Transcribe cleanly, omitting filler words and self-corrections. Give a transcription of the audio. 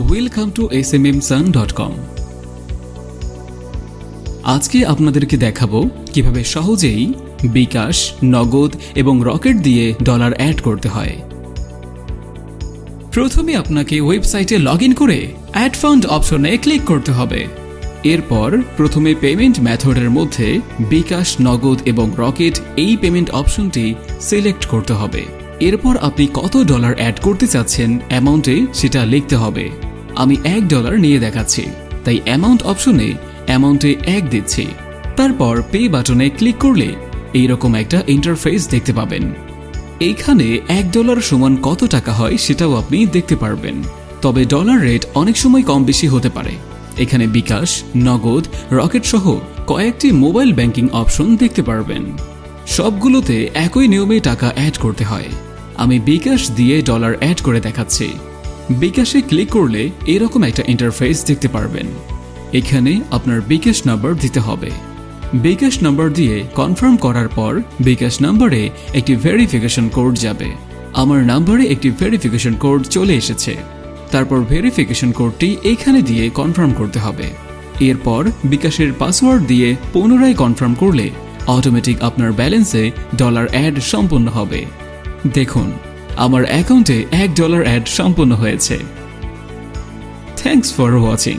Welcome to smmsun.com। আজকে আপনাদেরকে দেখাবো কিভাবে সহজেই বিকাশ, নগদ এবং রকেট দিয়ে ডলার অ্যাড করতে হয়। প্রথমে আপনাকে ওয়েবসাইটে লগইন করে অ্যাড ফান্ড অপশনে ক্লিক করতে হবে। এরপর প্রথমে পেমেন্ট মেথডের মধ্যে বিকাশ, নগদ এবং রকেট এই পেমেন্ট অপশনটি সিলেক্ট করতে হবে। এরপর আপনি কত ডলার অ্যাড করতে চাচ্ছেন অ্যামাউন্টে সেটা লিখতে হবে। আমি $1 নিয়ে দেখাচ্ছি, তাই অ্যামাউন্ট অপশনে অ্যামাউন্টে 1 দিচ্ছি। তারপর পে বাটনে ক্লিক করলে এইরকম একটা ইন্টারফেস দেখতে পাবেন। এইখানে $1 সমান কত টাকা হয় সেটাও আপনি দেখতে পারবেন। তবে ডলার রেট অনেক সময় কম বেশি হতে পারে। এখানে বিকাশ, নগদ, রকেট সহ কয়েকটি মোবাইল ব্যাংকিং অপশন দেখতে পারবেন। সবগুলোতে একই নিয়মে টাকা অ্যাড করতে হয়। আমি বিকাশ দিয়ে ডলার অ্যাড করে দেখাচ্ছি। বিকাশে ক্লিক করলে এরকম একটা ইন্টারফেস দেখতে পারবেন। এখানে আপনার বিকাশ নাম্বার দিতে হবে। বিকাশ নাম্বার দিয়ে কনফার্ম করার পর বিকাশ নাম্বারে একটি ভেরিফিকেশন কোড যাবে। আমার নাম্বারে একটি ভেরিফিকেশন কোড চলে এসেছে। তারপর ভেরিফিকেশন কোডটি এখানে দিয়ে কনফার্ম করতে হবে। এরপর বিকাশের পাসওয়ার্ড দিয়ে পুনরায় কনফার্ম করলে অটোমেটিক আপনার ব্যালেন্সে ডলার অ্যাড সম্পূর্ণ হবে। দেখুন, আমার অ্যাকাউন্টে $1 অ্যাড সম্পূর্ণ হয়েছে। Thanks for watching.